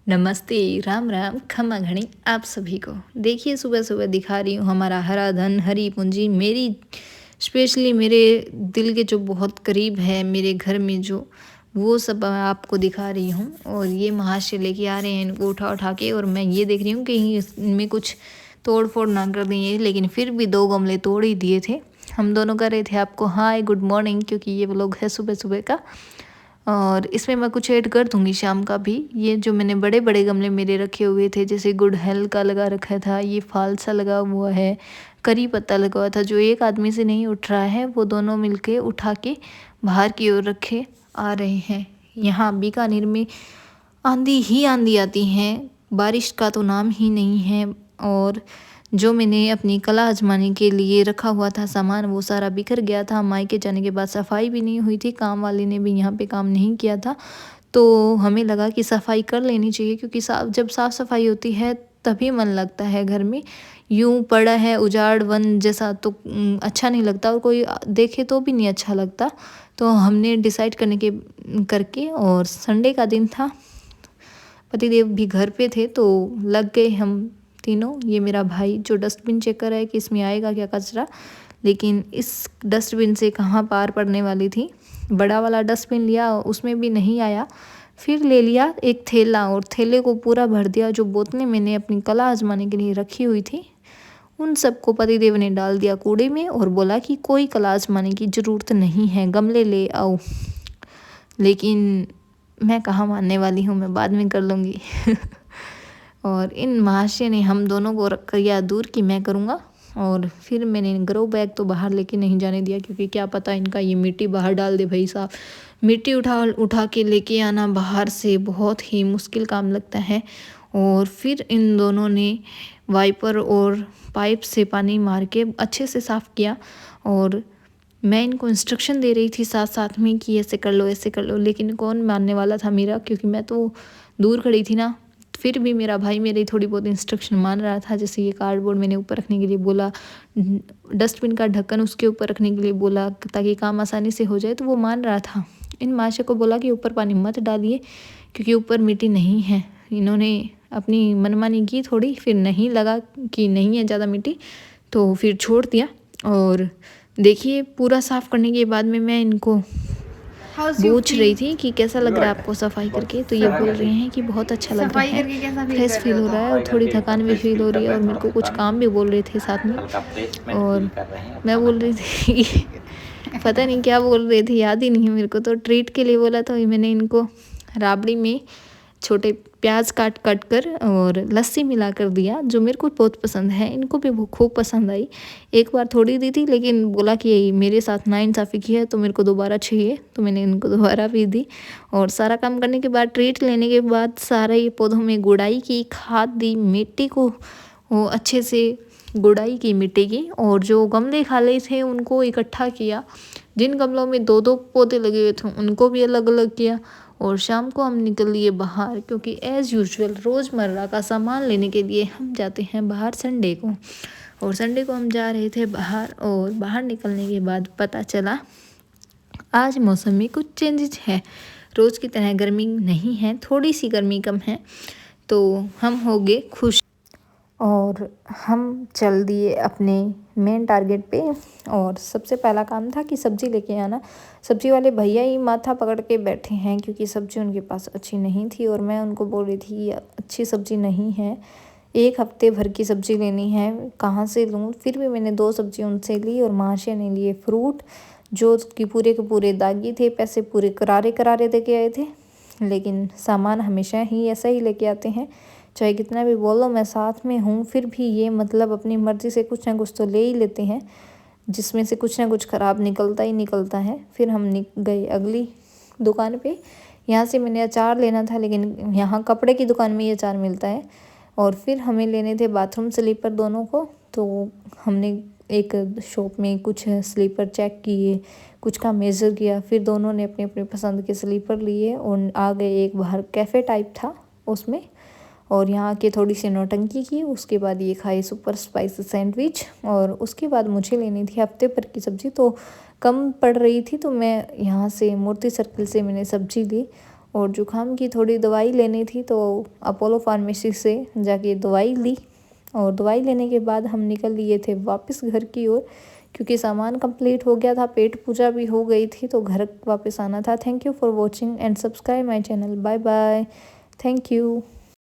नमस्ते, राम राम, खमा घणी आप सभी को। देखिए सुबह सुबह दिखा रही हूँ हमारा हरा धन हरी पूंजी, मेरी स्पेशली मेरे दिल के जो बहुत करीब है, मेरे घर में जो वो सब मैं आपको दिखा रही हूँ। और ये महाशय लेके आ रहे हैं इनको उठा उठा के, और मैं ये देख रही हूँ कि इनमें कुछ तोड़ फोड़ ना कर दें, लेकिन फिर भी 2 गमले तोड़ ही दिए थे। हम दोनों कर रहे थे आपको हाय गुड मॉर्निंग, क्योंकि ये व्लॉग है सुबह सुबह का। और इसमें मैं कुछ ऐड कर दूंगी शाम का भी। ये जो मैंने बड़े बड़े गमले मेरे रखे हुए थे, जैसे गुड हेल्थ का लगा रखा था, ये फालसा लगा हुआ है, करी पत्ता लगा हुआ था, जो एक आदमी से नहीं उठ रहा है, वो दोनों मिलके उठा के बाहर की ओर रखे आ रहे हैं। यहाँ बीकानेर में आंधी ही आंधी आती है, बारिश का तो नाम ही नहीं है। और जो मैंने अपनी कला आजमाने के लिए रखा हुआ था सामान, वो सारा बिखर गया था। मायके जाने के बाद सफाई भी नहीं हुई थी, काम वाले ने भी यहाँ पे काम नहीं किया था, तो हमें लगा कि सफाई कर लेनी चाहिए, क्योंकि जब साफ़ सफाई होती है तभी मन लगता है घर में। यूं पड़ा है उजाड़ वन जैसा तो अच्छा नहीं लगता, और कोई देखे तो भी नहीं अच्छा लगता। तो हमने डिसाइड करके, और संडे का दिन था, पतिदेव भी घर पे थे, तो लग गए हम तीनों। ये मेरा भाई जो डस्टबिन चेक कर रहा है कि इसमें आएगा क्या कचरा, लेकिन इस डस्टबिन से कहाँ पार पड़ने वाली थी। बड़ा वाला डस्टबिन लिया, उसमें भी नहीं आया। फिर ले लिया एक थैला, और थैले को पूरा भर दिया। जो बोतलें मैंने अपनी कला आजमाने के लिए रखी हुई थी, उन सबको पतिदेव ने डाल दिया कूड़े में, और बोला कि कोई कला आजमाने की ज़रूरत नहीं है, गमले ले आओ। लेकिन मैं कहाँ मानने वाली हूँ, मैं बाद में कर लूँगी। और इन महाशय ने हम दोनों को रख किया दूर कि मैं करूँगा। और फिर मैंने ग्रो बैग तो बाहर लेके नहीं जाने दिया, क्योंकि क्या पता इनका ये मिट्टी बाहर डाल दे। भाई साहब, मिट्टी उठा उठा के लेके आना बाहर से बहुत ही मुश्किल काम लगता है। और फिर इन दोनों ने वाइपर और पाइप से पानी मार के अच्छे से साफ़ किया, और मैं इनको इंस्ट्रक्शन दे रही थी साथ साथ में कि ऐसे कर लो ऐसे कर लो, लेकिन कौन मानने वाला था मेरा, क्योंकि मैं तो दूर खड़ी थी ना। फिर भी मेरा भाई मेरी थोड़ी बहुत इंस्ट्रक्शन मान रहा था। जैसे ये कार्डबोर्ड मैंने ऊपर रखने के लिए बोला, डस्टबिन का ढक्कन उसके ऊपर रखने के लिए बोला, ताकि काम आसानी से हो जाए, तो वो मान रहा था। इन माशे को बोला कि ऊपर पानी मत डालिए, क्योंकि ऊपर मिट्टी नहीं है। इन्होंने अपनी मनमानी की थोड़ी, फिर नहीं लगा कि नहीं है ज़्यादा मिट्टी, तो फिर छोड़ दिया। और देखिए पूरा साफ़ करने के बाद में मैं इनको पूछ रही थी कि कैसा लग रहा है आपको सफाई करके, तो ये बोल रहे हैं कि बहुत अच्छा लग रहा है, फ्रेश फील हो रहा है, और थोड़ी थकान भी फील हो रही है। और मेरे को कुछ काम भी बोल रहे थे साथ में, और मैं बोल रही थी पता नहीं क्या बोल रहे थे, याद ही नहीं है मेरे को। तो ट्रीट के लिए बोला, तो मैंने इनको राबड़ी में छोटे प्याज काट काट कर और लस्सी मिला कर दिया, जो मेरे को बहुत पसंद है, इनको भी वो खूब पसंद आई। एक बार थोड़ी दी थी, लेकिन बोला कि मेरे साथ नाइंसाफ़ी की है, तो मेरे को दोबारा चाहिए, तो मैंने इनको दोबारा भी दी। और सारा काम करने के बाद, ट्रीट लेने के बाद, सारे ये पौधों में गुड़ाई की, खाद दी, मिट्टी को वो अच्छे से गुड़ाई की मिट्टी की, और जो गमले खाली थे उनको इकट्ठा किया। जिन गमलों में 2-2 पौधे लगे हुए थे उनको भी अलग अलग किया। और शाम को हम निकल लिए बाहर, क्योंकि एज़ यूजुअल रोज़मर्रा का सामान लेने के लिए हम जाते हैं बाहर संडे को। और संडे को हम जा रहे थे बाहर, और बाहर निकलने के बाद पता चला आज मौसम में कुछ चेंजेस है। रोज़ की तरह गर्मी नहीं है, थोड़ी सी गर्मी कम है, तो हम हो गए खुश। और हम चल दिए अपने मेन टारगेट पे। और सबसे पहला काम था कि सब्ज़ी लेके आना। सब्ज़ी वाले भैया ही माथा पकड़ के बैठे हैं, क्योंकि सब्ज़ी उनके पास अच्छी नहीं थी, और मैं उनको बोल रही थी अच्छी सब्ज़ी नहीं है, 1 हफ्ते भर की सब्ज़ी लेनी है, कहाँ से लूँ। फिर भी मैंने 2 सब्ज़ी उनसे ली, और महाशय ने लिए फ्रूट, जो कि पूरे के पूरे दागी थे। पैसे पूरे करारे करारे दे के आए थे, लेकिन सामान हमेशा ही ऐसा ही लेके आते हैं, चाहे कितना भी बोलो मैं साथ में हूँ, फिर भी ये मतलब अपनी मर्ज़ी से कुछ ना कुछ तो ले ही लेते हैं, जिसमें से कुछ ना कुछ ख़राब निकलता ही निकलता है। फिर हम गए अगली दुकान पे। यहाँ से मैंने अचार लेना था, लेकिन यहाँ कपड़े की दुकान में ये अचार मिलता है। और फिर हमें लेने थे बाथरूम स्लीपर दोनों को, तो हमने एक शॉप में कुछ स्लीपर चेक किए, कुछ का मेज़र किया, फिर दोनों ने अपने अपने पसंद के स्लीपर लिए, और आ गए एक बाहर कैफ़े टाइप था उसमें। और यहाँ के थोड़ी सी नौटंकी की, उसके बाद ये खाए सुपर स्पाइसी सैंडविच। और उसके बाद मुझे लेनी थी हफ्ते भर की सब्ज़ी, तो कम पड़ रही थी, तो मैं यहाँ से मूर्ति सर्किल से मैंने सब्ज़ी ली। और जुकाम की थोड़ी दवाई लेनी थी, तो अपोलो फार्मेसी से जाके दवाई ली और दवाई लेने के बाद हम निकल लिए थे वापस घर की ओर, क्योंकि सामान कंप्लीट हो गया था, पेट पूजा भी हो गई थी, तो घर वापस आना था। Thank you for watching and subscribe my channel. Bye bye. Thank you.